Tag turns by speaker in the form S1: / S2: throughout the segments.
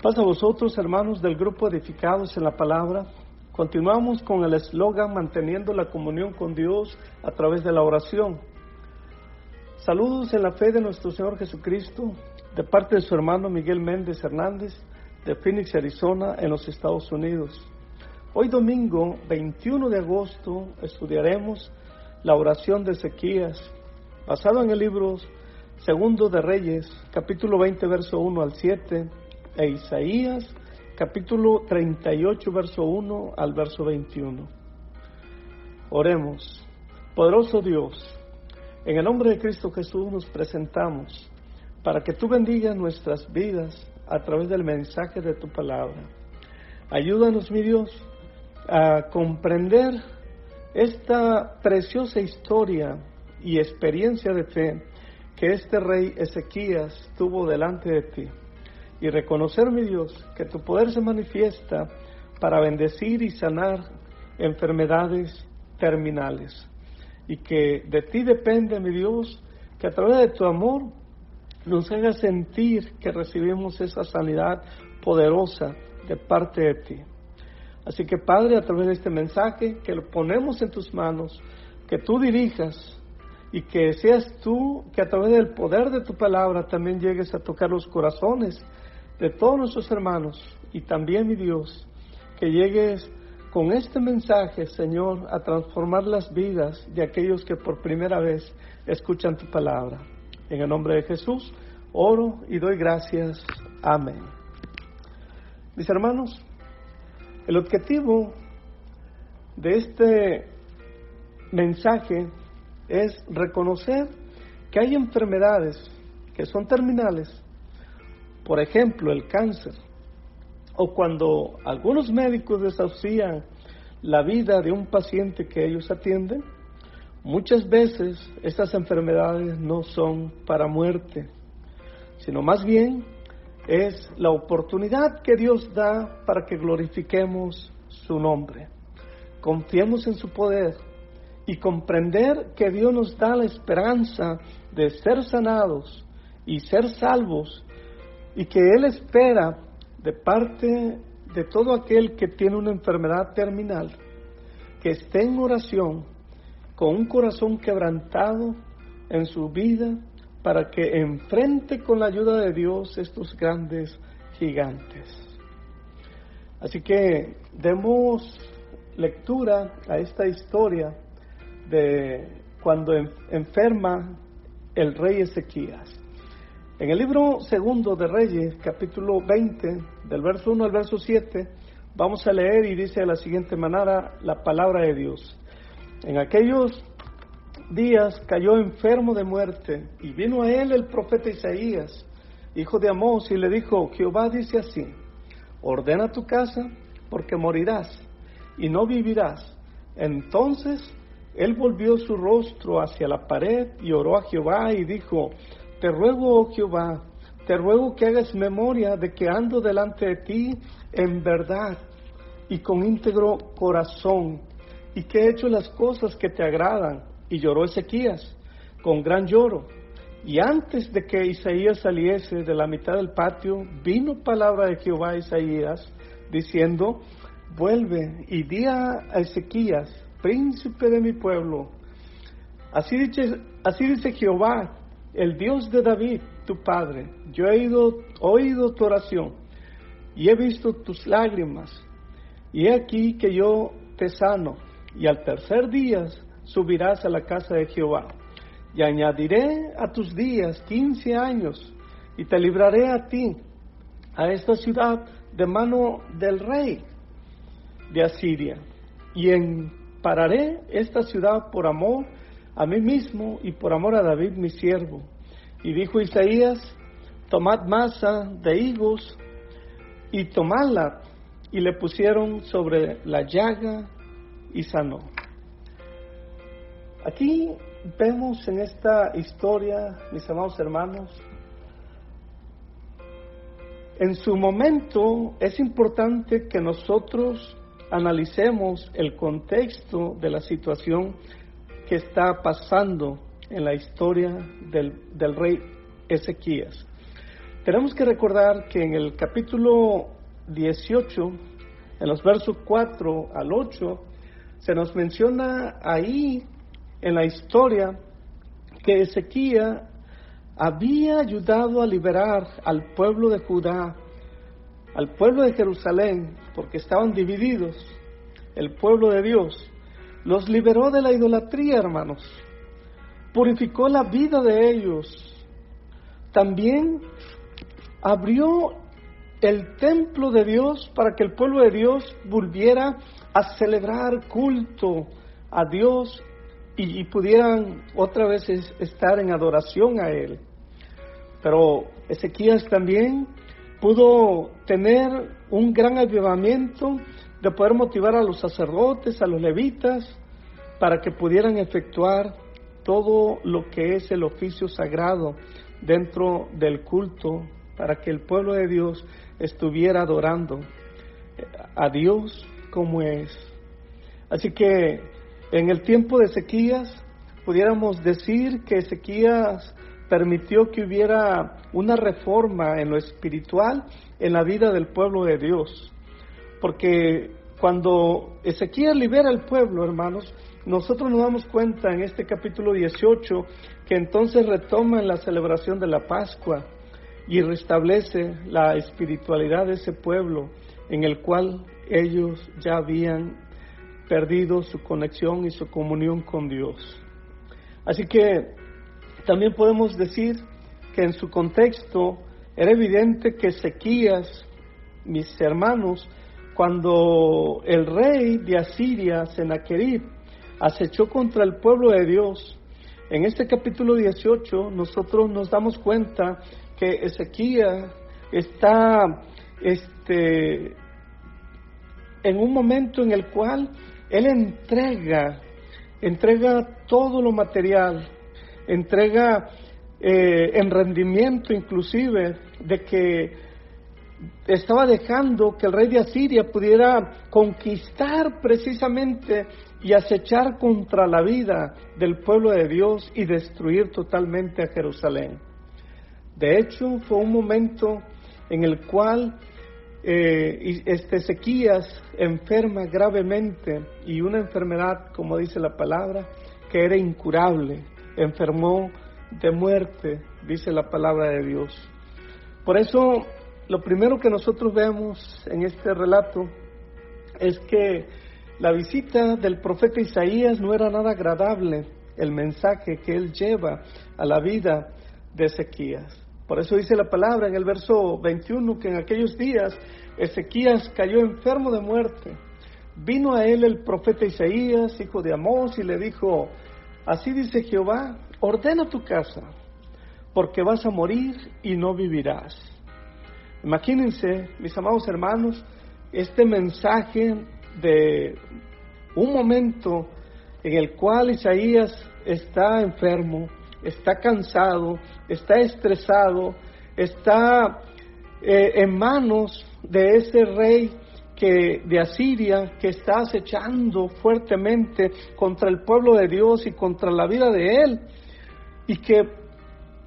S1: Paz a vosotros, hermanos del grupo Edificados en la Palabra. Continuamos con el eslogan manteniendo la comunión con Dios a través de la oración. Saludos en la fe de nuestro Señor Jesucristo, de parte de su hermano Miguel Méndez Hernández, de Phoenix, Arizona, en los Estados Unidos. Hoy domingo, 21 de agosto, estudiaremos la oración de Ezequías, basado en el libro Segundo de Reyes, capítulo 20, verso 1 al 7, e Isaías, capítulo 38, verso 1 al verso 21. Oremos. Poderoso Dios, en el nombre de Cristo Jesús nos presentamos para que tú bendigas nuestras vidas a través del mensaje de tu palabra. Ayúdanos, mi Dios, a comprender esta preciosa historia y experiencia de fe que este rey Ezequías tuvo delante de ti. Y reconocer, mi Dios, que tu poder se manifiesta para bendecir y sanar enfermedades terminales. Y que de ti depende, mi Dios, que a través de tu amor nos haga sentir que recibimos esa sanidad poderosa de parte de ti. Así que, Padre, a través de este mensaje que lo ponemos en tus manos, que tú dirijas y que seas tú que a través del poder de tu palabra también llegues a tocar los corazones de todos nuestros hermanos, y también, mi Dios, que llegues con este mensaje, Señor, a transformar las vidas de aquellos que por primera vez escuchan tu palabra. En el nombre de Jesús, oro y doy gracias. Amén. Mis hermanos, el objetivo de este mensaje es reconocer que hay enfermedades que son terminales. Por ejemplo, el cáncer, o cuando algunos médicos desahucian la vida de un paciente que ellos atienden, muchas veces estas enfermedades no son para muerte, sino más bien es la oportunidad que Dios da para que glorifiquemos su nombre. Confiemos en su poder y comprender que Dios nos da la esperanza de ser sanados y ser salvos, y que Él espera de parte de todo aquel que tiene una enfermedad terminal, que esté en oración con un corazón quebrantado en su vida, para que enfrente con la ayuda de Dios estos grandes gigantes. Así que demos lectura a esta historia de cuando enferma el rey Ezequías. En el libro Segundo de Reyes, capítulo 20, del verso 1 al verso 7, vamos a leer y dice de la siguiente manera la palabra de Dios. En aquellos días cayó enfermo de muerte, y vino a él el profeta Isaías, hijo de Amós, y le dijo: Jehová dice así: ordena tu casa, porque morirás, y no vivirás. Entonces él volvió su rostro hacia la pared, y oró a Jehová, y dijo: te ruego, oh Jehová, te ruego que hagas memoria de que ando delante de ti en verdad y con íntegro corazón, y que he hecho las cosas que te agradan. Y lloró Ezequías con gran lloro. Y antes de que Isaías saliese de la mitad del patio, vino palabra de Jehová a Isaías, diciendo: vuelve y di a Ezequías, príncipe de mi pueblo, así dice Jehová, el Dios de David, tu padre: yo he oído tu oración, y he visto tus lágrimas, y he aquí que yo te sano, y al tercer día subirás a la casa de Jehová, y añadiré a tus días 15 años, y te libraré a ti, a esta ciudad, de mano del rey de Asiria, y ampararé esta ciudad por amor a mí mismo y por amor a David mi siervo. Y dijo Isaías: tomad masa de higos y tomadla, y le pusieron sobre la llaga y sanó. Aquí vemos en esta historia, mis amados hermanos, en su momento es importante que nosotros analicemos el contexto de la situación que está pasando en la historia del rey Ezequías. tenemos que recordar que en el capítulo 18, en los versos 4 al 8, se nos menciona ahí en la historia que Ezequías había ayudado a liberar al pueblo de Judá, al pueblo de Jerusalén, porque estaban divididos, el pueblo de Dios. Los liberó de la idolatría, hermanos. Purificó la vida de ellos. También abrió el templo de Dios para que el pueblo de Dios volviera a celebrar culto a Dios y pudieran otra vez estar en adoración a Él. Pero Ezequías también pudo tener un gran avivamiento de poder motivar a los sacerdotes, a los levitas, para que pudieran efectuar todo lo que es el oficio sagrado dentro del culto, para que el pueblo de Dios estuviera adorando a Dios como es. Así que en el tiempo de Ezequías, pudiéramos decir que Ezequías permitió que hubiera una reforma en lo espiritual en la vida del pueblo de Dios. Porque cuando Ezequías libera al pueblo, hermanos, nosotros nos damos cuenta en este capítulo 18 que entonces retoman la celebración de la Pascua y restablece la espiritualidad de ese pueblo en el cual ellos ya habían perdido su conexión y su comunión con Dios. Así que también podemos decir que en su contexto era evidente que Ezequías, mis hermanos, cuando el rey de Asiria, Sennacherib, acechó contra el pueblo de Dios, en este capítulo 18 nosotros nos damos cuenta que Ezequías está en un momento en el cual él entrega todo lo material, entrega en rendimiento inclusive de que estaba dejando que el rey de Asiria pudiera conquistar precisamente y acechar contra la vida del pueblo de Dios y destruir totalmente a Jerusalén. De hecho, fue un momento en el cual Ezequías enferma gravemente, y una enfermedad, como dice la palabra, que era incurable, enfermó de muerte, dice la palabra de Dios. Por eso, lo primero que nosotros vemos en este relato es que la visita del profeta Isaías no era nada agradable, el mensaje que él lleva a la vida de Ezequías. Por eso dice la palabra en el verso 21 que en aquellos días Ezequías cayó enfermo de muerte. Vino a él el profeta Isaías, hijo de Amós, y le dijo: así dice Jehová, ordena tu casa, porque vas a morir y no vivirás. Imagínense, mis amados hermanos, este mensaje de un momento en el cual Isaías está enfermo, está cansado, está estresado, está en manos de ese rey de Asiria, que está acechando fuertemente contra el pueblo de Dios y contra la vida de él, y que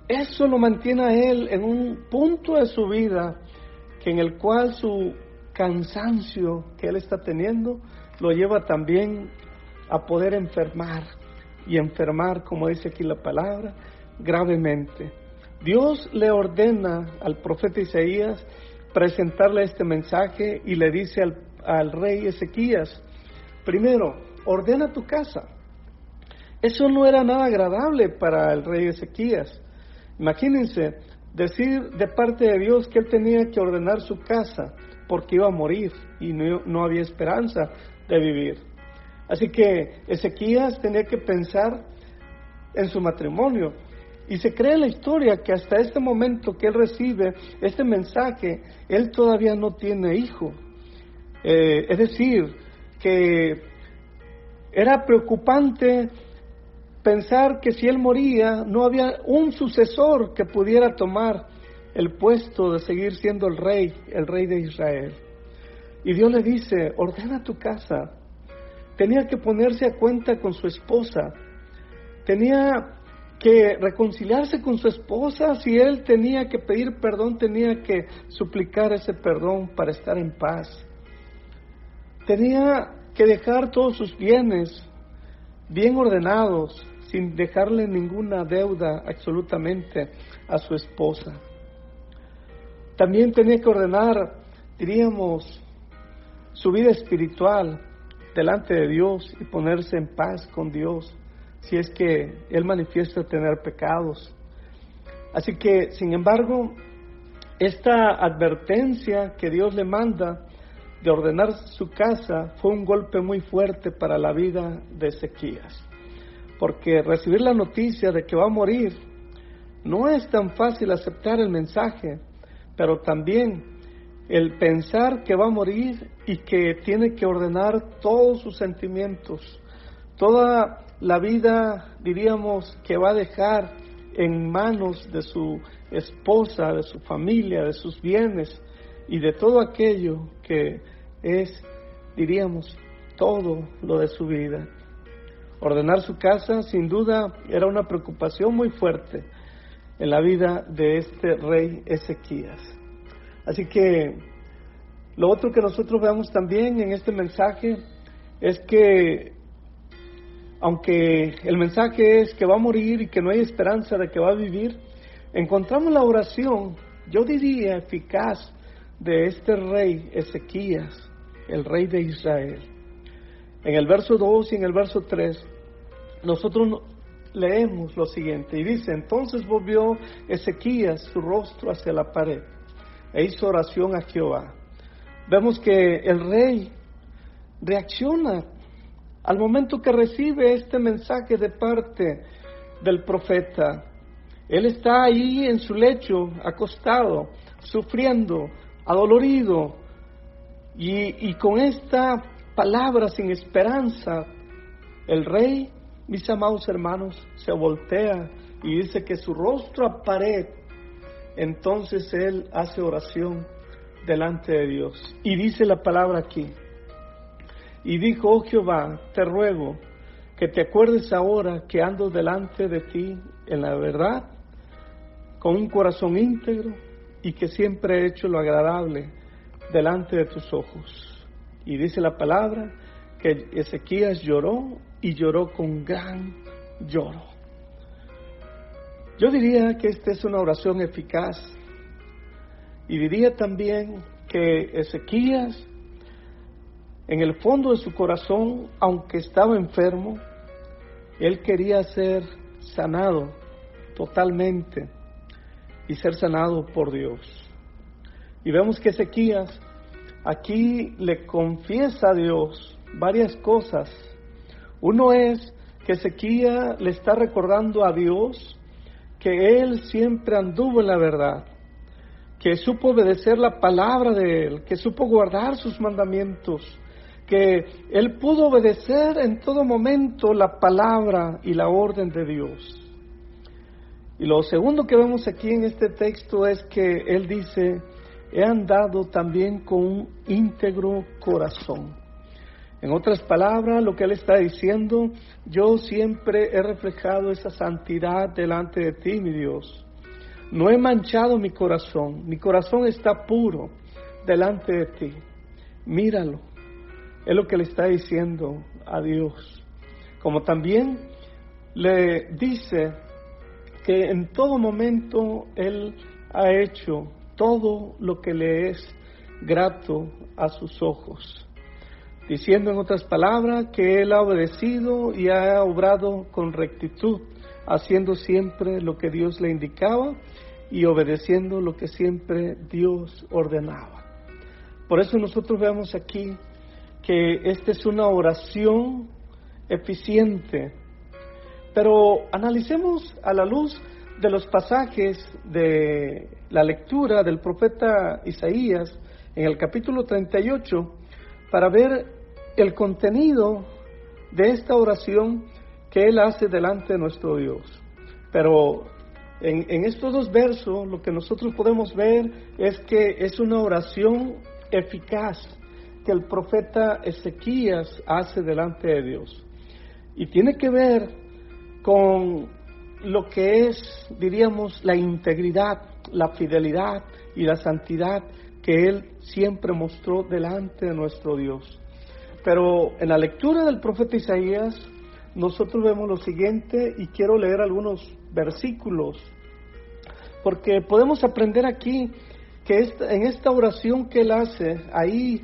S1: eso lo mantiene a él en un punto de su vida que en el cual su cansancio que él está teniendo lo lleva también a poder enfermar, como dice aquí la palabra, gravemente. Dios le ordena al profeta Isaías presentarle este mensaje y le dice al rey Ezequías: primero, ordena tu casa. Eso no era nada agradable para el rey Ezequías. Imagínense decir de parte de Dios que él tenía que ordenar su casa porque iba a morir y no había esperanza de vivir. Así que Ezequías tenía que pensar en su matrimonio. Y se cree en la historia que hasta este momento que él recibe este mensaje, él todavía no tiene hijo. Es decir, que era preocupante pensar que si él moría, no había un sucesor que pudiera tomar el puesto de seguir siendo el rey de Israel. Y Dios le dice: ordena tu casa. Tenía que ponerse a cuenta con su esposa. Tenía que reconciliarse con su esposa. Si él tenía que pedir perdón, tenía que suplicar ese perdón para estar en paz. Tenía que dejar todos sus bienes bien ordenados, sin dejarle ninguna deuda absolutamente a su esposa. También tenía que ordenar, diríamos, su vida espiritual delante de Dios y ponerse en paz con Dios, si es que él manifiesta tener pecados. Así que, sin embargo, esta advertencia que Dios le manda de ordenar su casa fue un golpe muy fuerte para la vida de Ezequías, porque recibir la noticia de que va a morir no es tan fácil aceptar el mensaje, pero también el pensar que va a morir y que tiene que ordenar todos sus sentimientos, toda la vida, diríamos, que va a dejar en manos de su esposa, de su familia, de sus bienes y de todo aquello que es, diríamos, todo lo de su vida. Ordenar su casa, sin duda, era una preocupación muy fuerte en la vida de este rey Ezequías. Así que lo otro que nosotros veamos también en este mensaje es que, aunque el mensaje es que va a morir y que no hay esperanza de que va a vivir, encontramos la oración, yo diría eficaz, de este rey Ezequías, el rey de Israel. En el verso 2 y en el verso 3, nosotros leemos lo siguiente, y dice: entonces volvió Ezequías su rostro hacia la pared, e hizo oración a Jehová. Vemos que el rey reacciona al momento que recibe este mensaje de parte del profeta. Él está ahí en su lecho, acostado, sufriendo, adolorido, y con esta palabra sin esperanza, el rey, mis amados hermanos, se voltea y dice que su rostro a pared. Entonces él hace oración delante de Dios y dice la palabra aquí: y dijo: oh Jehová, te ruego que te acuerdes ahora que ando delante de ti en la verdad, con un corazón íntegro, y que siempre he hecho lo agradable delante de tus ojos. Y dice la palabra que Ezequías lloró, y lloró con gran lloro. Yo diría que esta es una oración eficaz, y diría también que Ezequías, en el fondo de su corazón, aunque estaba enfermo, él quería ser sanado totalmente y ser sanado por Dios. Y vemos que Ezequías aquí le confiesa a Dios varias cosas. Uno es que Ezequías le está recordando a Dios que él siempre anduvo en la verdad, que supo obedecer la palabra de él, que supo guardar sus mandamientos, que él pudo obedecer en todo momento la palabra y la orden de Dios. Y lo segundo que vemos aquí en este texto es que él dice: he andado también con un íntegro corazón. En otras palabras, lo que él está diciendo: yo siempre he reflejado esa santidad delante de ti, mi Dios. No he manchado mi corazón está puro delante de ti. Míralo. Es lo que le está diciendo a Dios. Como también le dice que en todo momento él ha hecho todo lo que le es grato a sus ojos, diciendo en otras palabras que él ha obedecido y ha obrado con rectitud, haciendo siempre lo que Dios le indicaba y obedeciendo lo que siempre Dios ordenaba. Por eso nosotros vemos aquí que esta es una oración eficiente. Pero analicemos a la luz de los pasajes de la lectura del profeta Isaías en el capítulo 38 para ver el contenido de esta oración que él hace delante de nuestro Dios. Pero en estos dos versos lo que nosotros podemos ver es que es una oración eficaz que el profeta Ezequías hace delante de Dios. Y tiene que ver con lo que es, diríamos, la integridad, la fidelidad y la santidad que Él siempre mostró delante de nuestro Dios. Pero en la lectura del profeta Isaías, nosotros vemos lo siguiente, y quiero leer algunos versículos, porque podemos aprender aquí que en esta oración que Él hace, ahí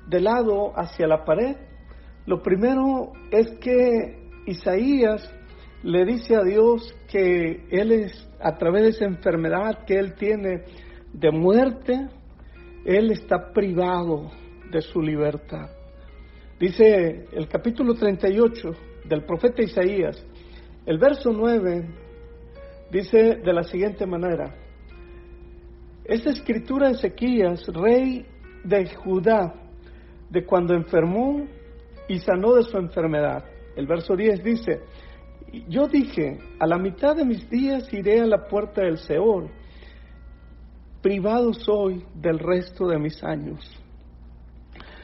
S1: de lado hacia la pared, lo primero es que Isaías le dice a Dios que Él es, a través de esa enfermedad que Él tiene de muerte, Él está privado de su libertad. Dice el capítulo 38 del profeta Isaías, el verso 9, dice de la siguiente manera: esta escritura de Ezequías, rey de Judá, de cuando enfermó y sanó de su enfermedad. El verso 10 dice: yo dije, a la mitad de mis días iré a la puerta del Seol, privado soy del resto de mis años.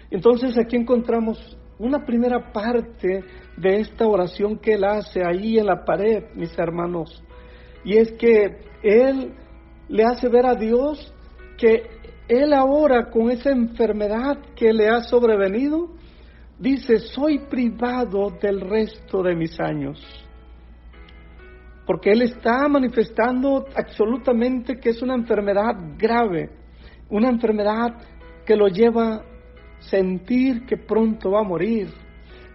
S1: Entonces aquí encontramos una primera parte de esta oración que Él hace ahí en la pared, mis hermanos, y es que Él le hace ver a Dios que Él ahora, con esa enfermedad que le ha sobrevenido, dice: soy privado del resto de mis años. Porque Él está manifestando absolutamente que es una enfermedad grave, una enfermedad que lo lleva a sentir que pronto va a morir.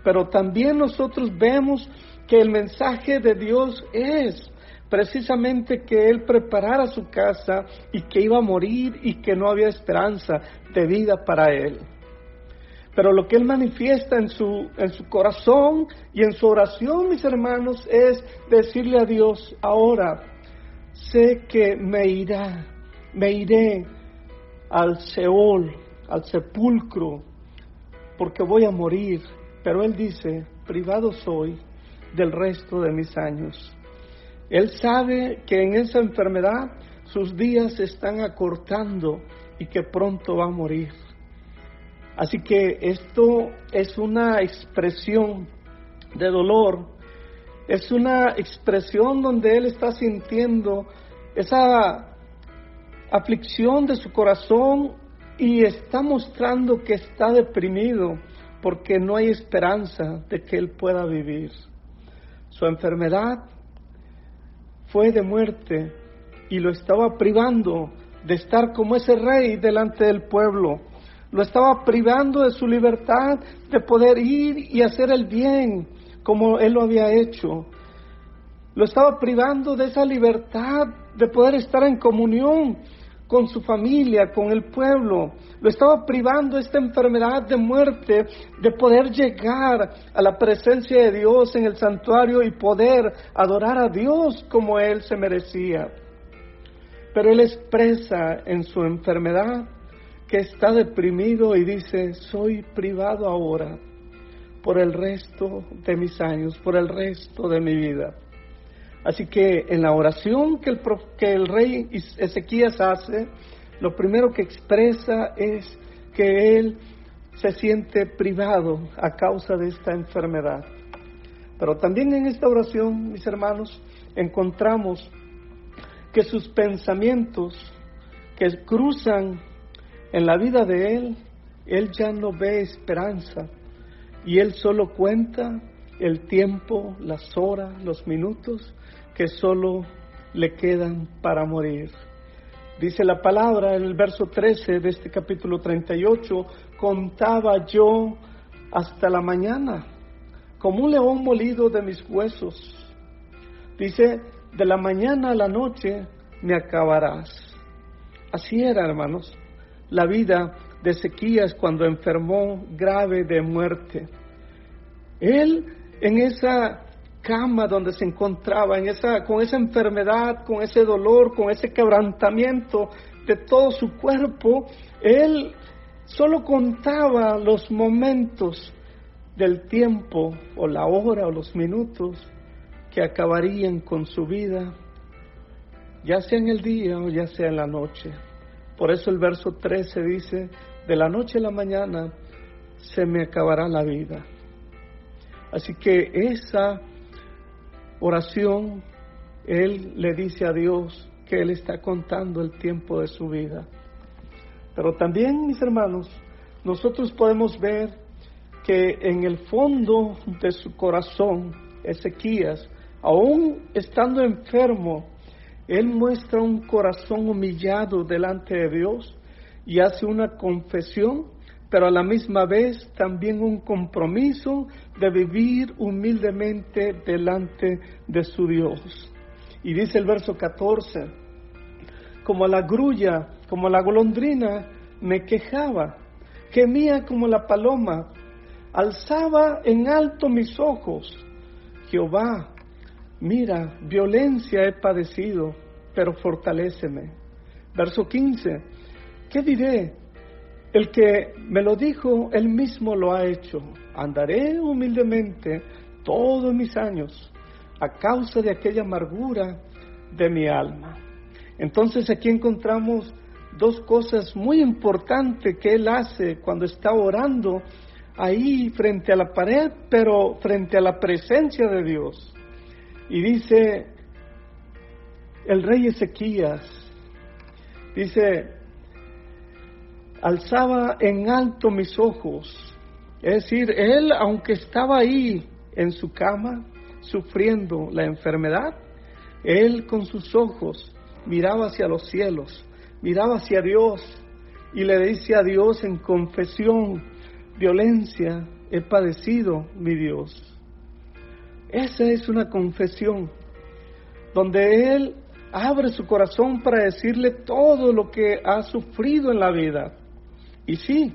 S1: Pero también nosotros vemos que el mensaje de Dios es precisamente que Él preparara su casa y que iba a morir y que no había esperanza de vida para Él. Pero lo que Él manifiesta en su corazón y en su oración, mis hermanos, es decirle a Dios: ahora sé que me iré al Seol, al sepulcro, porque voy a morir. Pero Él dice: privado soy del resto de mis años. Él sabe que en esa enfermedad sus días se están acortando y que pronto va a morir. Así que esto es una expresión de dolor, es una expresión donde Él está sintiendo esa aflicción de su corazón y está mostrando que está deprimido porque no hay esperanza de que Él pueda vivir. Su enfermedad fue de muerte y lo estaba privando de estar como ese rey delante del pueblo. Lo estaba privando de su libertad de poder ir y hacer el bien como Él lo había hecho. Lo estaba privando de esa libertad de poder estar en comunión con su familia, con el pueblo. Lo estaba privando esta enfermedad de muerte de poder llegar a la presencia de Dios en el santuario y poder adorar a Dios como Él se merecía. Pero Él expresa en su enfermedad que está deprimido y dice: soy privado ahora por el resto de mis años, por el resto de mi vida. Así que en la oración que el rey Ezequías hace, lo primero que expresa es que él se siente privado a causa de esta enfermedad. Pero también en esta oración, mis hermanos, encontramos que sus pensamientos que cruzan en la vida de él ya no ve esperanza y él solo cuenta el tiempo, las horas, los minutos que solo le quedan para morir. Dice la palabra en el verso 13 de este capítulo 38: contaba yo hasta la mañana, como un león molido de mis huesos. Dice: de la mañana a la noche me acabarás. Así era, hermanos, la vida de Ezequías cuando enfermó grave de muerte. Él, en esa cama donde se encontraba, con esa enfermedad, con ese dolor, con ese quebrantamiento de todo su cuerpo, él solo contaba los momentos del tiempo, o la hora, o los minutos que acabarían con su vida, ya sea en el día o ya sea en la noche. Por eso el verso 13 dice: de la noche a la mañana se me acabará la vida. Así que esa oración él le dice a Dios que él está contando el tiempo de su vida. Pero también, mis hermanos, nosotros podemos ver que en el fondo de su corazón, Ezequías, aún estando enfermo, él muestra un corazón humillado delante de Dios y hace una confesión, pero a la misma vez también un compromiso de vivir humildemente delante de su Dios. Y dice el verso 14, como la grulla, como la golondrina, me quejaba, gemía como la paloma, alzaba en alto mis ojos. Jehová, mira, violencia he padecido, pero fortaléceme. Verso 15, ¿qué diré? El que me lo dijo, él mismo lo ha hecho. Andaré humildemente todos mis años a causa de aquella amargura de mi alma. Entonces aquí encontramos dos cosas muy importantes que él hace cuando está orando ahí frente a la pared, pero frente a la presencia de Dios. Y dice el rey Ezequías, dice, alzaba en alto mis ojos. Es decir, él, aunque estaba ahí en su cama, sufriendo la enfermedad, él con sus ojos miraba hacia los cielos, miraba hacia Dios y le dice a Dios en confesión, violencia he padecido, mi Dios. Esa es una confesión donde él abre su corazón para decirle todo lo que ha sufrido en la vida. Y sí,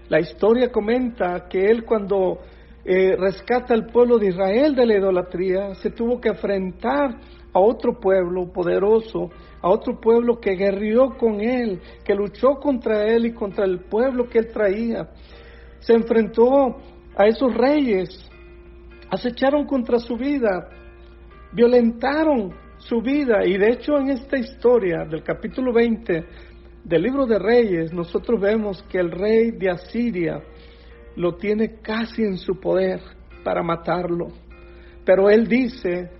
S1: la historia comenta que él cuando rescata al pueblo de Israel de la idolatría, se tuvo que enfrentar a otro pueblo poderoso, a otro pueblo que guerrió con él, que luchó contra él y contra el pueblo que él traía. Se enfrentó a esos reyes, acecharon contra su vida, violentaron su vida, y de hecho en esta historia del capítulo 20 del libro de Reyes, nosotros vemos que el rey de Asiria lo tiene casi en su poder para matarlo. Pero él dice,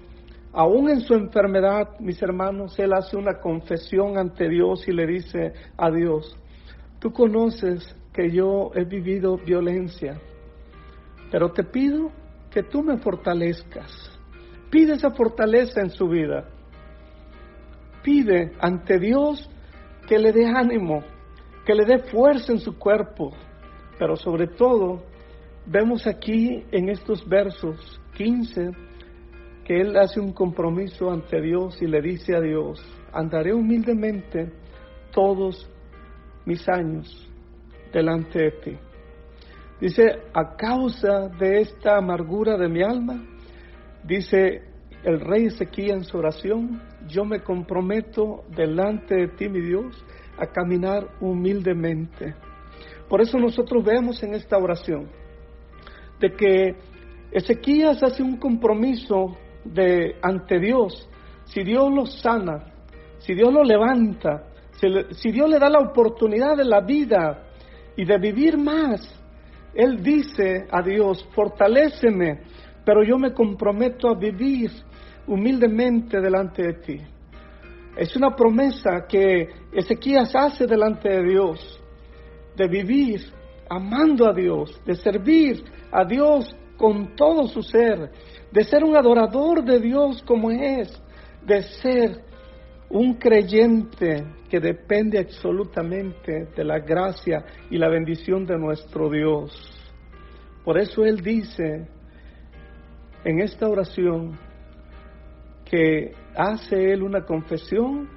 S1: aún en su enfermedad, mis hermanos, él hace una confesión ante Dios y le dice a Dios, tú conoces que yo he vivido violencia, pero te pido que tú me fortalezcas. Pide esa fortaleza en su vida. Pide ante Dios que le dé ánimo, que le dé fuerza en su cuerpo. Pero sobre todo, vemos aquí en estos versos 15, que él hace un compromiso ante Dios y le dice a Dios, andaré humildemente todos mis años delante de ti. Dice, a causa de esta amargura de mi alma, dice el rey Ezequías en su oración, yo me comprometo delante de ti, mi Dios, a caminar humildemente. Por eso nosotros vemos en esta oración de que Ezequías hace un compromiso ante Dios. Si Dios lo sana, si Dios lo levanta, si Dios le da la oportunidad de la vida y de vivir más, él dice a Dios, fortaléceme, pero yo me comprometo a vivir humildemente delante de ti. Es una promesa que Ezequías hace delante de Dios, de vivir amando a Dios, de servir a Dios con todo su ser, de ser un adorador de Dios como es, de ser un creyente que depende absolutamente de la gracia y la bendición de nuestro Dios. Por eso él dice en esta oración que hace él una confesión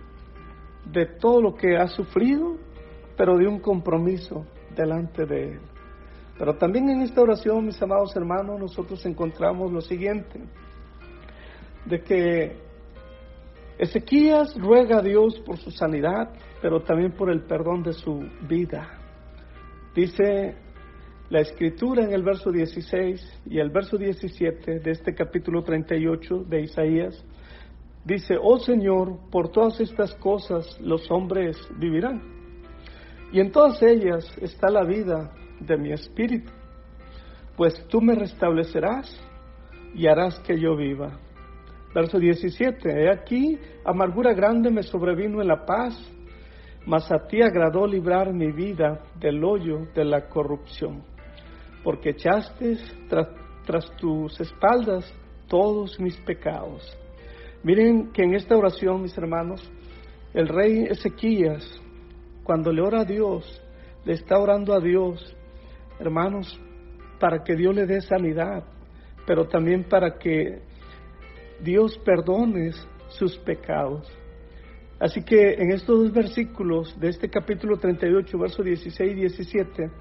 S1: de todo lo que ha sufrido, pero de un compromiso delante de él. Pero también en esta oración, mis amados hermanos, nosotros encontramos lo siguiente, de que Ezequías ruega a Dios por su sanidad, pero también por el perdón de su vida. Dice la Escritura en el verso 16 y el verso 17 de este capítulo 38 de Isaías, dice, oh Señor, por todas estas cosas los hombres vivirán, y en todas ellas está la vida de mi espíritu, pues tú me restablecerás y harás que yo viva. Verso 17, he aquí, amargura grande me sobrevino en la paz, mas a ti agradó librar mi vida del hoyo de la corrupción, porque echaste tras tus espaldas todos mis pecados. Miren que en esta oración, mis hermanos, el rey Ezequías, cuando le ora a Dios, le está orando a Dios, hermanos, para que Dios le dé sanidad, pero también para que Dios perdone sus pecados. Así que en estos dos versículos de este capítulo 38, versos 16 y 17,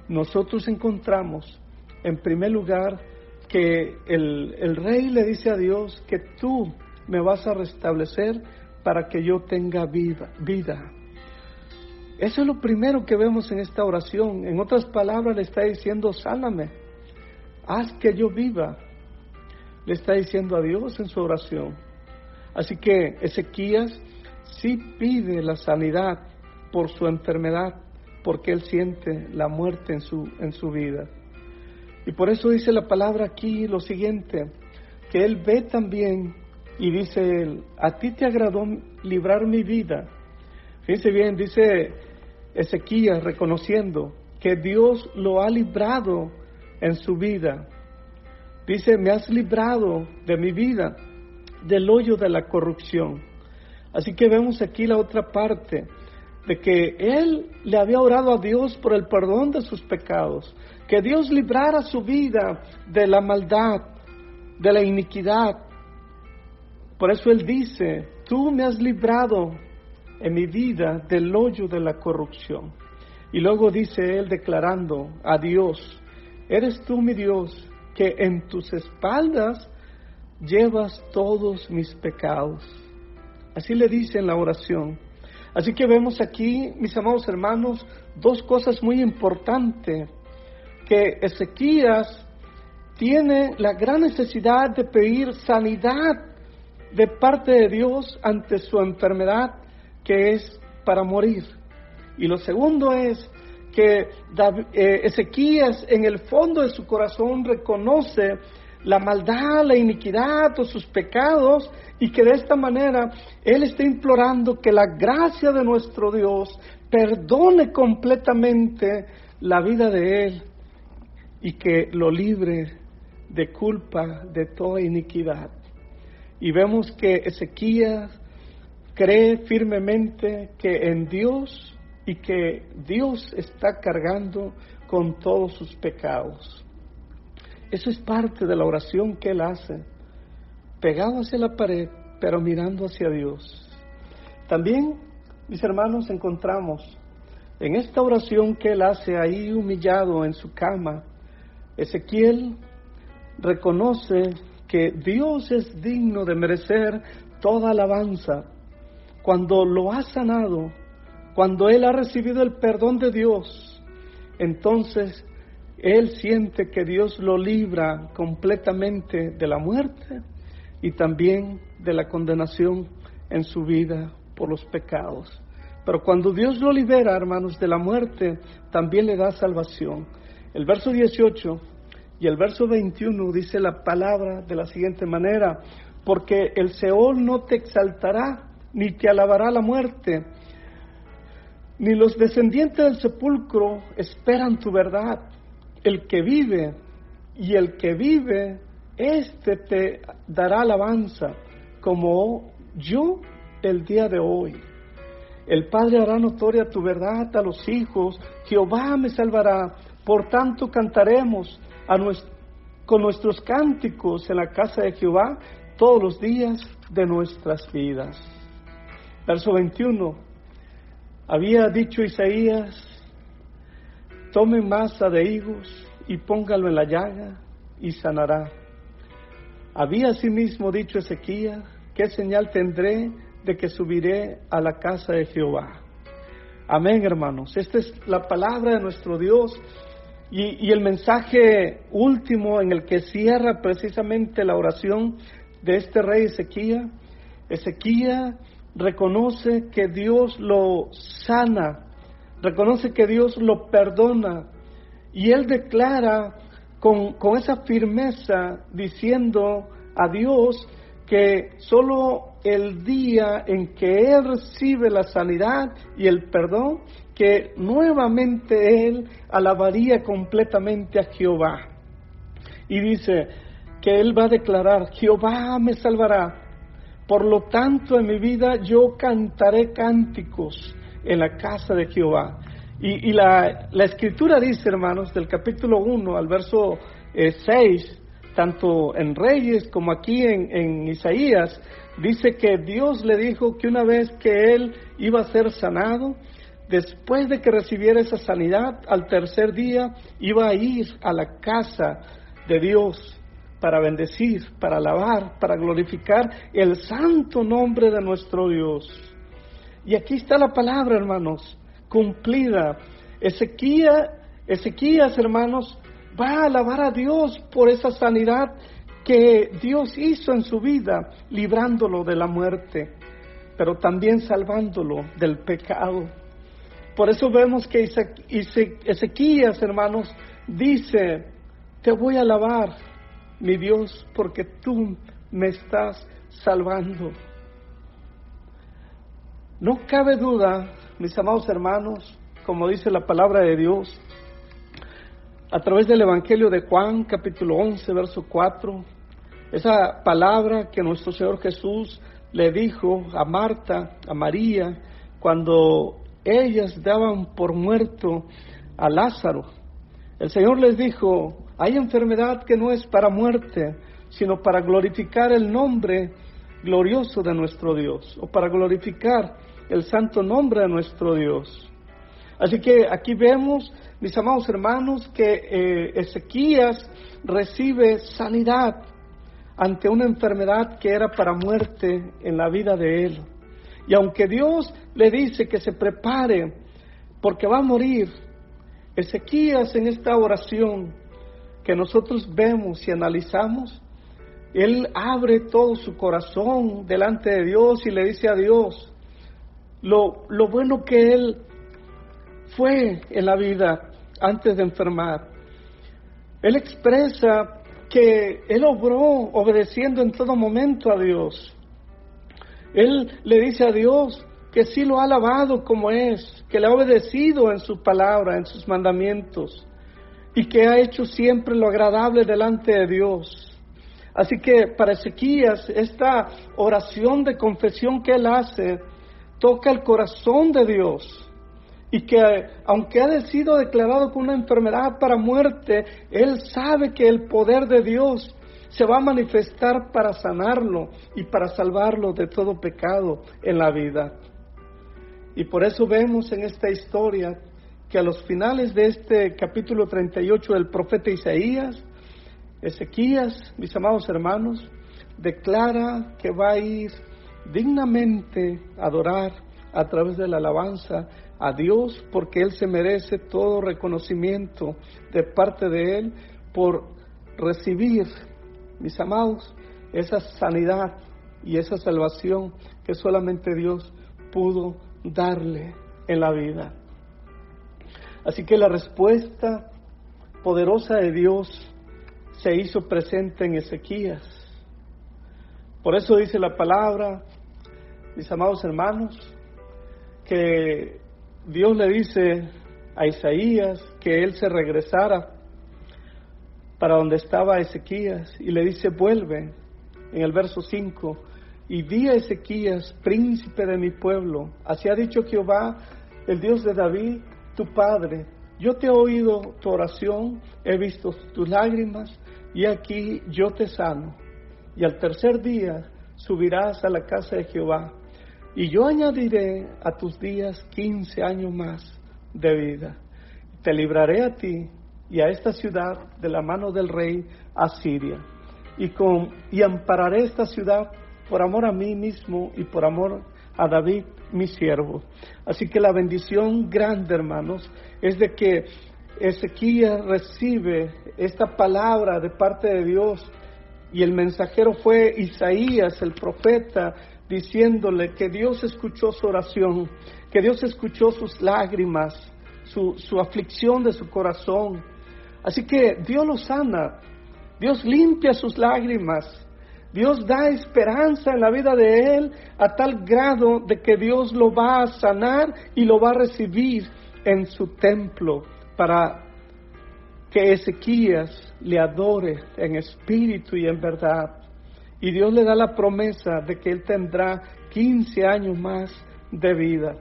S1: nosotros encontramos, en primer lugar, que el rey le dice a Dios que tú me vas a restablecer para que yo tenga vida. Eso es lo primero que vemos en esta oración. En otras palabras, le está diciendo, sáname, haz que yo viva. Le está diciendo a Dios en su oración. Así que Ezequías sí pide la sanidad por su enfermedad, porque él siente la muerte en su vida. Y por eso dice la palabra aquí lo siguiente, que él ve también y dice él, a ti te agradó librar mi vida. Fíjense bien, dice Ezequías reconociendo que Dios lo ha librado en su vida. Dice, me has librado de mi vida, del hoyo de la corrupción. Así que vemos aquí la otra parte, de que él le había orado a Dios por el perdón de sus pecados, que Dios librara su vida de la maldad, de la iniquidad. Por eso él dice, tú me has librado en mi vida del hoyo de la corrupción. Y luego dice él declarando a Dios, eres tú mi Dios, que en tus espaldas llevas todos mis pecados. Así le dice en la oración. Así que vemos aquí, mis amados hermanos, dos cosas muy importantes, que Ezequías tiene la gran necesidad de pedir sanidad de parte de Dios ante su enfermedad, que es para morir. Y lo segundo es que Ezequías en el fondo de su corazón reconoce la maldad, la iniquidad o sus pecados, y que de esta manera él está implorando que la gracia de nuestro Dios perdone completamente la vida de él y que lo libre de culpa de toda iniquidad. Y vemos que Ezequías cree firmemente que en Dios y que Dios está cargando con todos sus pecados. Eso es parte de la oración que él hace, pegado hacia la pared, pero mirando hacia Dios. También, mis hermanos, encontramos en esta oración que él hace ahí humillado en su cama, Ezequiel reconoce que Dios es digno de merecer toda alabanza. Cuando lo ha sanado, cuando él ha recibido el perdón de Dios, entonces él siente que Dios lo libra completamente de la muerte y también de la condenación en su vida por los pecados. Pero cuando Dios lo libera, hermanos, de la muerte, también le da salvación. El verso 18 y el verso 21 dice la palabra de la siguiente manera: porque el Seol no te exaltará, ni te alabará la muerte, ni los descendientes del sepulcro esperan tu verdad. El que vive, y el que vive, éste te dará alabanza, como yo el día de hoy. El Padre hará notoria tu verdad a los hijos, Jehová me salvará, por tanto cantaremos con nuestros cánticos en la casa de Jehová todos los días de nuestras vidas. Verso 21, había dicho Isaías, tome masa de higos y póngalo en la llaga y sanará. Había asimismo dicho Ezequías, ¿qué señal tendré de que subiré a la casa de Jehová? Amén, hermanos. Esta es la palabra de nuestro Dios y el mensaje último en el que cierra precisamente la oración de este rey Ezequías. Ezequías reconoce que Dios lo sana, reconoce que Dios lo perdona, y él declara con esa firmeza, diciendo a Dios que solo el día en que él recibe la sanidad y el perdón, que nuevamente él alabaría completamente a Jehová. Y dice que él va a declarar: Jehová me salvará. Por lo tanto, en mi vida yo cantaré cánticos en la casa de Jehová. Y la Escritura dice, hermanos, del capítulo 1 al verso 6, tanto en Reyes como aquí en Isaías, dice que Dios le dijo que una vez que él iba a ser sanado, después de que recibiera esa sanidad, al tercer día iba a ir a la casa de Dios para bendecir, para alabar, para glorificar el santo nombre de nuestro Dios. Y aquí está la palabra, hermanos, cumplida. Ezequías, hermanos, va a alabar a Dios por esa sanidad que Dios hizo en su vida, librándolo de la muerte, pero también salvándolo del pecado. Por eso vemos que Ezequías, hermanos, dice: te voy a alabar, mi Dios, porque tú me estás salvando. No cabe duda, mis amados hermanos, como dice la palabra de Dios, a través del Evangelio de Juan, capítulo 11, verso 4, esa palabra que nuestro Señor Jesús le dijo a Marta, a María, cuando ellas daban por muerto a Lázaro. El Señor les dijo: hay enfermedad que no es para muerte, sino para glorificar el nombre glorioso de nuestro Dios, o para glorificar el santo nombre de nuestro Dios. Así que aquí vemos, mis amados hermanos, que Ezequías recibe sanidad ante una enfermedad que era para muerte en la vida de él. Y aunque Dios le dice que se prepare porque va a morir, Ezequías, en esta oración que nosotros vemos y analizamos, él abre todo su corazón delante de Dios y le dice a Dios lo bueno que él fue en la vida antes de enfermar. Él expresa que él obró obedeciendo en todo momento a Dios. Él le dice a Dios que sí lo ha alabado como es, que le ha obedecido en su palabra, en sus mandamientos, y que ha hecho siempre lo agradable delante de Dios. Así que para Ezequías, esta oración de confesión que él hace toca el corazón de Dios, y que aunque ha sido declarado con una enfermedad para muerte, él sabe que el poder de Dios se va a manifestar para sanarlo y para salvarlo de todo pecado en la vida. Y por eso vemos en esta historia que a los finales de este capítulo 38 del profeta Isaías, Ezequías, mis amados hermanos, declara que va a ir dignamente a adorar a través de la alabanza a Dios, porque Él se merece todo reconocimiento de parte de Él por recibir, mis amados, esa sanidad y esa salvación que solamente Dios pudo darle en la vida. Así que la respuesta poderosa de Dios se hizo presente en Ezequías. Por eso dice la palabra, mis amados hermanos, que Dios le dice a Isaías que él se regresara para donde estaba Ezequías, y le dice: vuelve, en el verso 5, y di a Ezequías, príncipe de mi pueblo, así ha dicho Jehová, el Dios de David, tu padre, yo te he oído tu oración, he visto tus lágrimas, y aquí yo te sano, y al tercer día subirás a la casa de Jehová, y yo añadiré a tus días 15 años más de vida. Te libraré a ti y a esta ciudad de la mano del rey Asiria, y ampararé esta ciudad por amor a mí mismo y por amor a David, mi siervo. Así que la bendición grande, hermanos, es de que Ezequías recibe esta palabra de parte de Dios, y el mensajero fue Isaías, el profeta, diciéndole que Dios escuchó su oración, que Dios escuchó sus lágrimas, su aflicción de su corazón. Así que Dios lo sana, Dios limpia sus lágrimas, Dios da esperanza en la vida de él a tal grado de que Dios lo va a sanar y lo va a recibir en su templo para que Ezequías le adore en espíritu y en verdad. Y Dios le da la promesa de que él tendrá 15 años más de vida.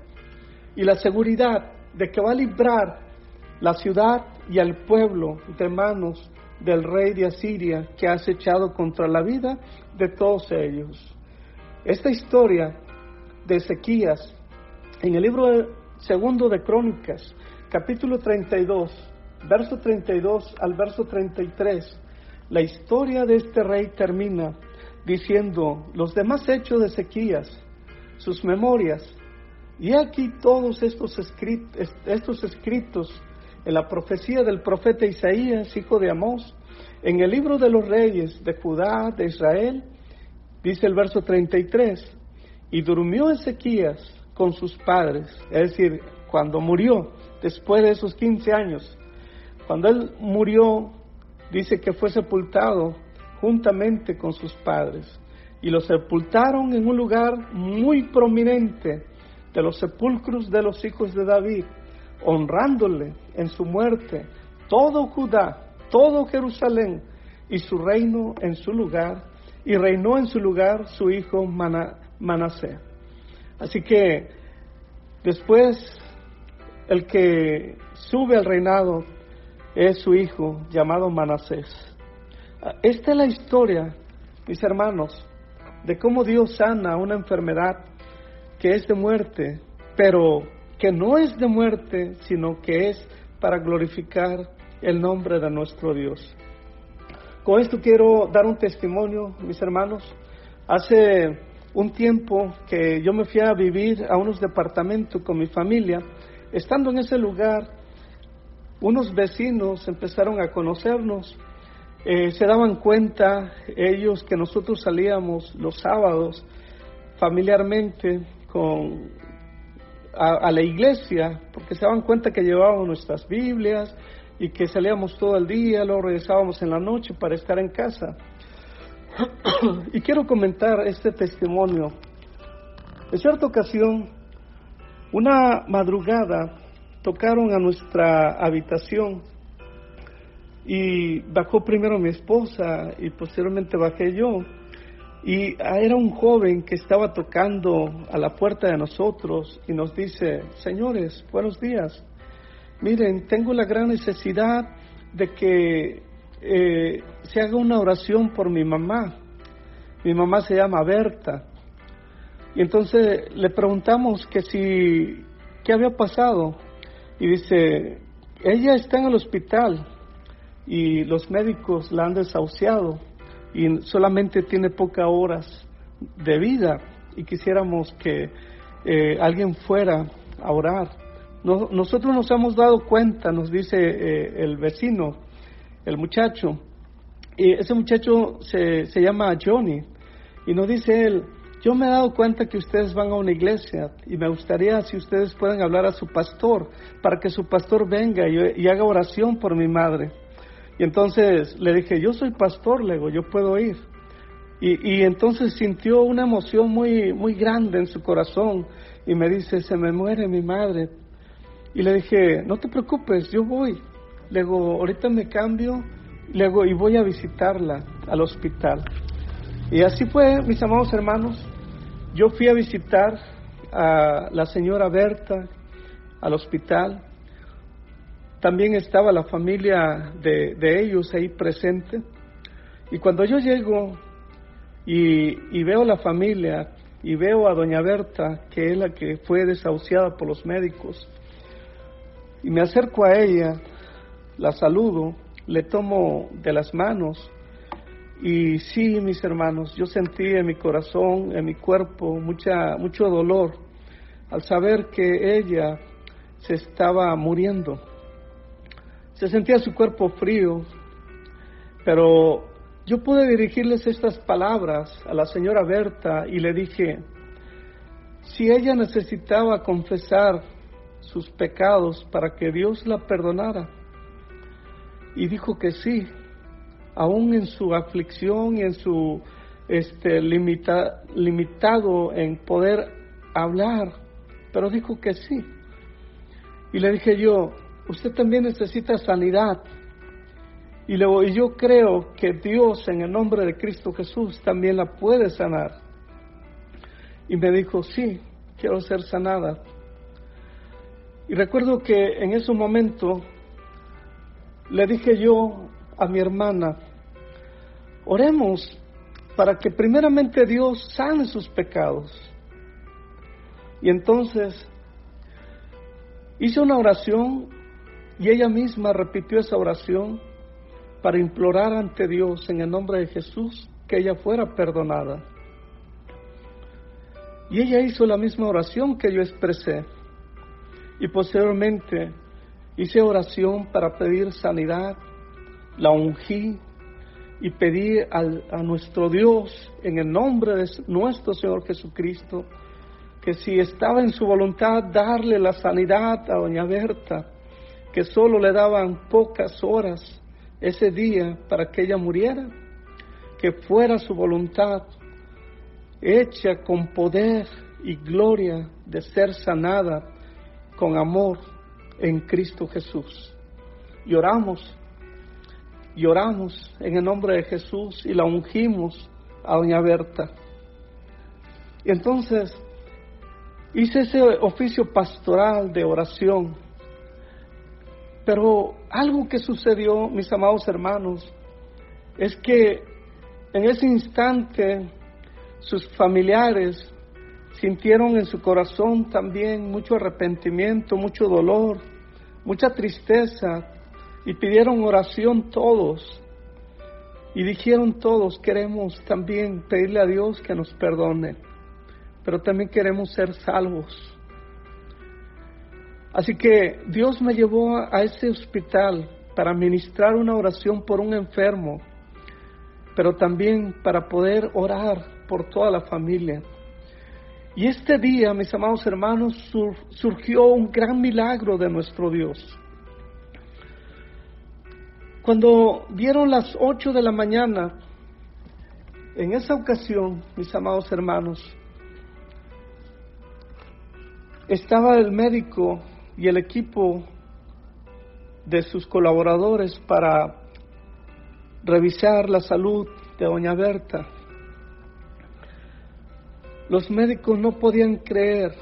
S1: Y la seguridad de que va a librar la ciudad y al pueblo de manos del rey de Asiria que ha acechado contra la vida de todos ellos. Esta historia de Ezequías, en el libro segundo de Crónicas, capítulo 32, verso 32 al verso 33, la historia de este rey termina diciendo: los demás hechos de Ezequías, sus memorias, y aquí todos estos escritos en la profecía del profeta Isaías, hijo de Amós, en el libro de los reyes de Judá, de Israel. Dice el verso 33, y durmió Ezequías con sus padres, es decir, cuando murió, después de esos 15 años, cuando él murió, dice que fue sepultado juntamente con sus padres, y lo sepultaron en un lugar muy prominente de los sepulcros de los hijos de David, honrándole en su muerte todo Judá, todo Jerusalén y su reino en su lugar, y reinó en su lugar su hijo Manasés. Así que después el que sube al reinado es su hijo llamado Manasés. Esta es la historia, mis hermanos, de cómo Dios sana una enfermedad que es de muerte, pero que no es de muerte, sino que es para glorificar el nombre de nuestro Dios. Con esto quiero dar un testimonio, mis hermanos. Hace un tiempo que yo me fui a vivir a unos departamentos con mi familia. Estando en ese lugar, unos vecinos empezaron a conocernos. Se daban cuenta ellos que nosotros salíamos los sábados familiarmente a la iglesia, porque se daban cuenta que llevábamos nuestras Biblias y que salíamos todo el día, luego regresábamos en la noche para estar en casa. Y quiero comentar este testimonio. En cierta ocasión, una madrugada, tocaron a nuestra habitación y bajó primero mi esposa y posteriormente bajé yo. Y era un joven que estaba tocando a la puerta de nosotros y nos dice: señores, buenos días. Miren, tengo la gran necesidad de que se haga una oración por mi mamá. Mi mamá se llama Berta. Y entonces le preguntamos qué había pasado. Y dice: ella está en el hospital y los médicos la han desahuciado y solamente tiene pocas horas de vida, y quisiéramos que alguien fuera a orar. Nosotros nos hemos dado cuenta, nos dice el vecino, el muchacho, y ese muchacho se llama Johnny, y nos dice él: yo me he dado cuenta que ustedes van a una iglesia y me gustaría si ustedes pueden hablar a su pastor para que su pastor venga y haga oración por mi madre. Y entonces le dije: yo soy pastor, le digo, yo puedo ir. Y entonces sintió una emoción muy, muy grande en su corazón y me dice: se me muere mi madre. Y le dije: no te preocupes, yo voy. Le digo: ahorita me cambio, le digo, y voy a visitarla al hospital. Y así fue, mis amados hermanos. Yo fui a visitar a la señora Berta al hospital. También estaba la familia de ellos ahí presente. Y cuando yo llego y veo la familia y veo a doña Berta, que es la que fue desahuciada por los médicos, y me acerco a ella, la saludo, le tomo de las manos, y sí, mis hermanos, yo sentí en mi corazón, en mi cuerpo, mucho dolor al saber que ella se estaba muriendo. Se sentía su cuerpo frío, pero yo pude dirigirles estas palabras a la señora Berta y le dije: si ella necesitaba confesar sus pecados para que Dios la perdonara. Y dijo que sí, aún en su aflicción y en su limitado en poder hablar, pero dijo que sí. Y le dije yo, usted también necesita sanidad. Y yo creo que Dios, en el nombre de Cristo Jesús, también la puede sanar. Y me dijo, sí, quiero ser sanada. Y recuerdo que en ese momento le dije yo a mi hermana, oremos para que primeramente Dios sane sus pecados. Y entonces hice una oración y ella misma repitió esa oración para implorar ante Dios en el nombre de Jesús que ella fuera perdonada. Y ella hizo la misma oración que yo expresé. Y posteriormente hice oración para pedir sanidad, la ungí y pedí a nuestro Dios en el nombre de nuestro Señor Jesucristo que si estaba en su voluntad darle la sanidad a doña Berta, que solo le daban pocas horas ese día para que ella muriera, que fuera su voluntad hecha con poder y gloria de ser sanada con amor en Cristo Jesús. Y oramos en el nombre de Jesús y la ungimos a doña Berta. Y entonces hice ese oficio pastoral de oración. Pero algo que sucedió, mis amados hermanos, es que en ese instante sus familiares sintieron en su corazón también mucho arrepentimiento, mucho dolor, mucha tristeza, y pidieron oración todos. Y dijeron todos, queremos también pedirle a Dios que nos perdone, pero también queremos ser salvos. Así que Dios me llevó a ese hospital para ministrar una oración por un enfermo, pero también para poder orar por toda la familia. Y este día, mis amados hermanos, surgió un gran milagro de nuestro Dios. Cuando dieron las 8 de la mañana, en esa ocasión, mis amados hermanos, estaba el médico y el equipo de sus colaboradores para revisar la salud de doña Berta. Los médicos no podían creer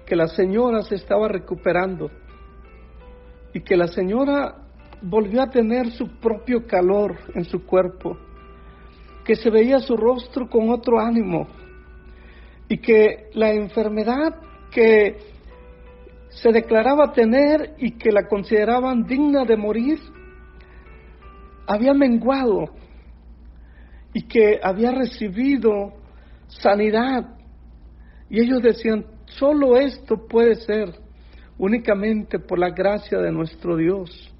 S1: que la señora se estaba recuperando y que la señora volvió a tener su propio calor en su cuerpo, que se veía su rostro con otro ánimo y que la enfermedad que se declaraba tener y que la consideraban digna de morir había menguado y que había recibido sanidad. Y ellos decían, solo esto puede ser únicamente por la gracia de nuestro Dios.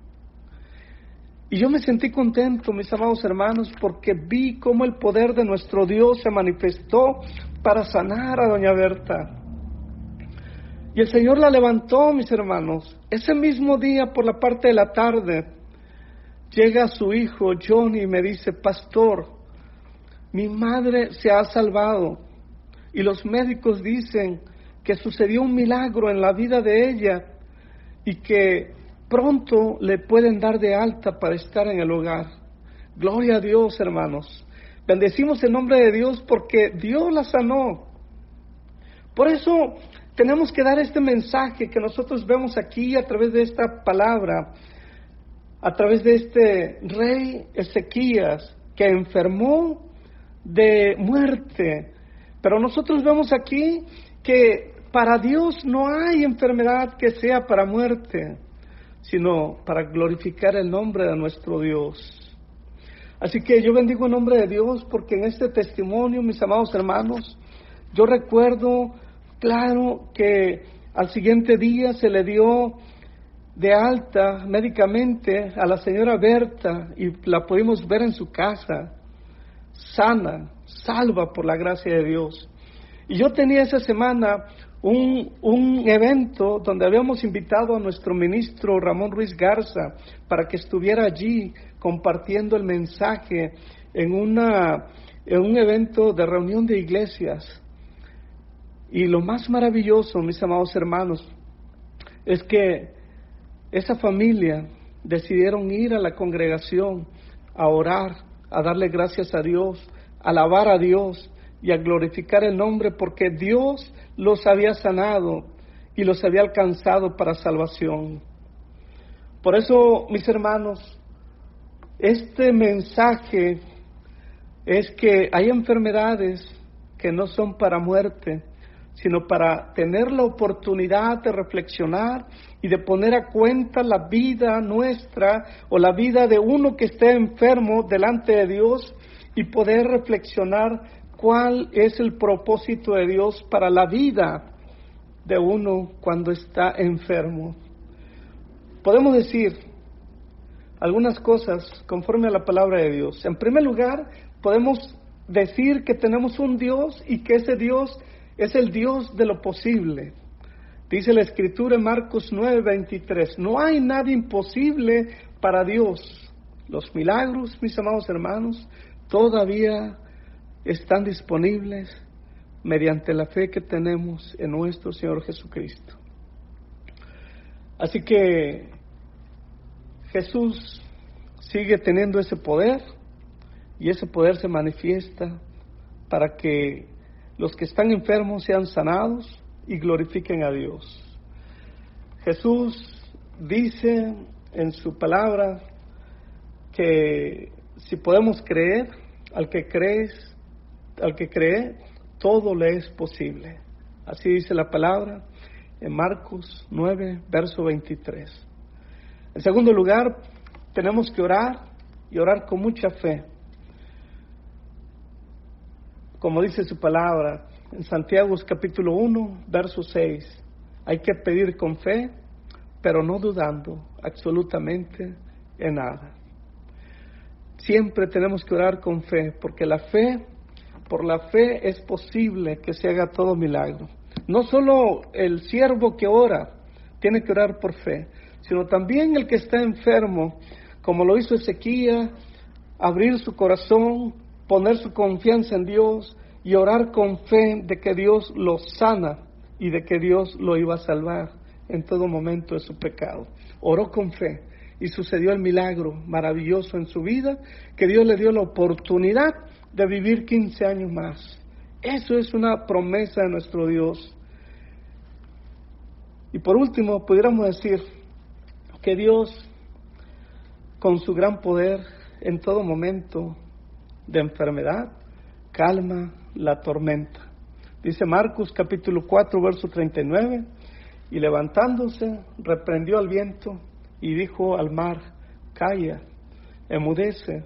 S1: Y yo me sentí contento, mis amados hermanos, porque vi cómo el poder de nuestro Dios se manifestó para sanar a doña Berta. Y el Señor la levantó, mis hermanos. Ese mismo día, por la parte de la tarde, llega su hijo Johnny y me dice, pastor, mi madre se ha salvado y los médicos dicen que sucedió un milagro en la vida de ella y que pronto le pueden dar de alta para estar en el hogar. Gloria a Dios, hermanos. Bendecimos el nombre de Dios porque Dios la sanó. Por eso tenemos que dar este mensaje que nosotros vemos aquí a través de esta palabra, a través de este rey Ezequías que enfermó de muerte. Pero nosotros vemos aquí que para Dios no hay enfermedad que sea para muerte, sino para glorificar el nombre de nuestro Dios. Así que yo bendigo el nombre de Dios porque en este testimonio, mis amados hermanos, yo recuerdo claro que al siguiente día se le dio de alta médicamente a la señora Berta y la pudimos ver en su casa, sana, salva por la gracia de Dios. Y yo tenía esa semana un evento donde habíamos invitado a nuestro ministro Ramón Ruiz Garza para que estuviera allí compartiendo el mensaje en una en un evento de reunión de iglesias. Y lo más maravilloso, mis amados hermanos, es que esa familia decidieron ir a la congregación a orar, a darle gracias a Dios, a alabar a Dios y a glorificar el nombre, porque Dios los había sanado y los había alcanzado para salvación. Por eso, mis hermanos, este mensaje es que hay enfermedades que no son para muerte, sino para tener la oportunidad de reflexionar y de poner a cuenta la vida nuestra o la vida de uno que esté enfermo delante de Dios y poder reflexionar cuál es el propósito de Dios para la vida de uno cuando está enfermo. Podemos decir algunas cosas conforme a la palabra de Dios. En primer lugar, podemos decir que tenemos un Dios y que ese Dios es el Dios de lo posible. Dice la Escritura en Marcos 9:23, no hay nada imposible para Dios. Los milagros, mis amados hermanos, todavía están disponibles mediante la fe que tenemos en nuestro Señor Jesucristo. Así que Jesús sigue teniendo ese poder y ese poder se manifiesta para que los que están enfermos sean sanados y glorifiquen a Dios. Jesús dice en su palabra que si podemos creer, al que cree, todo le es posible. Así dice la palabra en Marcos 9, verso 23. En segundo lugar, tenemos que orar y orar con mucha fe. Como dice su palabra en Santiago capítulo 1, verso 6, hay que pedir con fe, pero no dudando absolutamente en nada. Siempre tenemos que orar con fe, porque por la fe es posible que se haga todo milagro. No solo el siervo que ora tiene que orar por fe, sino también el que está enfermo, como lo hizo Ezequías, abrir su corazón, poner su confianza en Dios y orar con fe de que Dios lo sana y de que Dios lo iba a salvar en todo momento de su pecado. Oró con fe y sucedió el milagro maravilloso en su vida, que Dios le dio la oportunidad de vivir 15 años más. Eso es una promesa de nuestro Dios. Y por último, pudiéramos decir que Dios, con su gran poder, en todo momento de enfermedad, calma la tormenta. Dice Marcos capítulo 4, verso 39, y levantándose, reprendió al viento y dijo al mar, calla, enmudece,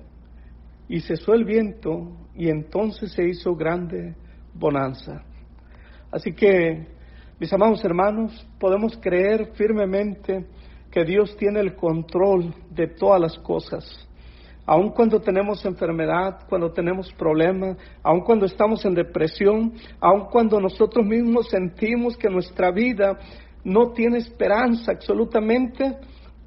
S1: y cesó el viento, y entonces se hizo grande bonanza. Así que, mis amados hermanos, podemos creer firmemente que Dios tiene el control de todas las cosas. Aun cuando tenemos enfermedad, cuando tenemos problemas, aun cuando estamos en depresión, aun cuando nosotros mismos sentimos que nuestra vida no tiene esperanza absolutamente,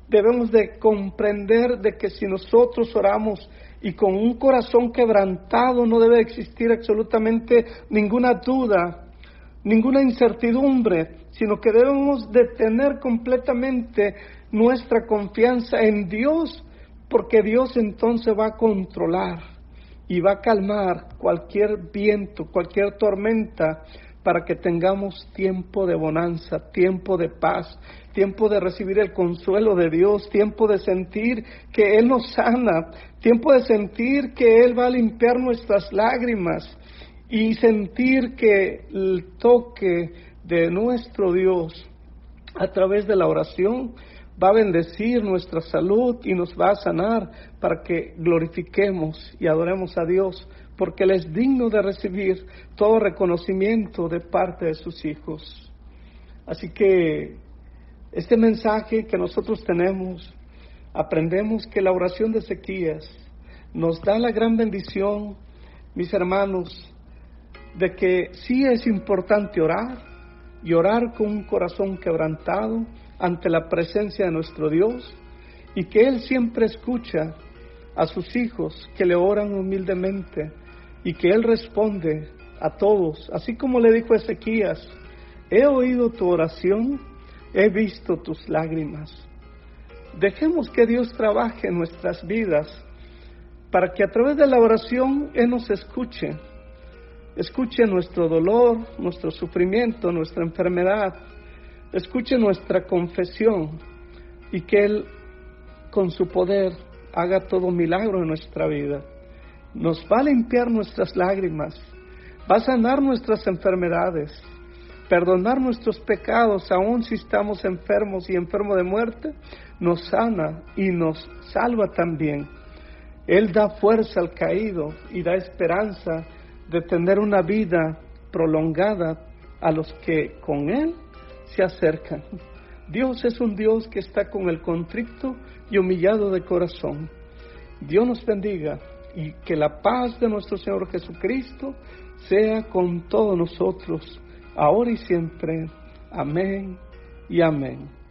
S1: debemos de comprender de que si nosotros oramos y con un corazón quebrantado, no debe existir absolutamente ninguna duda, ninguna incertidumbre, sino que debemos de tener completamente nuestra confianza en Dios, porque Dios entonces va a controlar y va a calmar cualquier viento, cualquier tormenta, para que tengamos tiempo de bonanza, tiempo de paz, tiempo de recibir el consuelo de Dios, tiempo de sentir que Él nos sana, tiempo de sentir que Él va a limpiar nuestras lágrimas y sentir que el toque de nuestro Dios a través de la oración va a bendecir nuestra salud y nos va a sanar para que glorifiquemos y adoremos a Dios, porque Él es digno de recibir todo reconocimiento de parte de sus hijos. Así que este mensaje que nosotros tenemos, aprendemos que la oración de Ezequías nos da la gran bendición, mis hermanos, de que sí es importante orar y orar con un corazón quebrantado ante la presencia de nuestro Dios, y que Él siempre escucha a sus hijos que le oran humildemente, y que Él responde a todos, así como le dijo a Ezequías: he oído tu oración, he visto tus lágrimas. Dejemos que Dios trabaje en nuestras vidas para que a través de la oración Él nos escuche nuestro dolor, nuestro sufrimiento, nuestra enfermedad, escuche nuestra confesión y que Él con su poder haga todo milagro en nuestra vida. Nos va a limpiar nuestras lágrimas, va a sanar nuestras enfermedades, perdonar nuestros pecados, aun si estamos enfermos y enfermos de muerte, nos sana y nos salva también. Él da fuerza al caído y da esperanza de tener una vida prolongada a los que con Él se acercan. Dios es un Dios que está con el contrito y humillado de corazón. Dios nos bendiga y que la paz de nuestro Señor Jesucristo sea con todos nosotros, ahora y siempre. Amén y amén.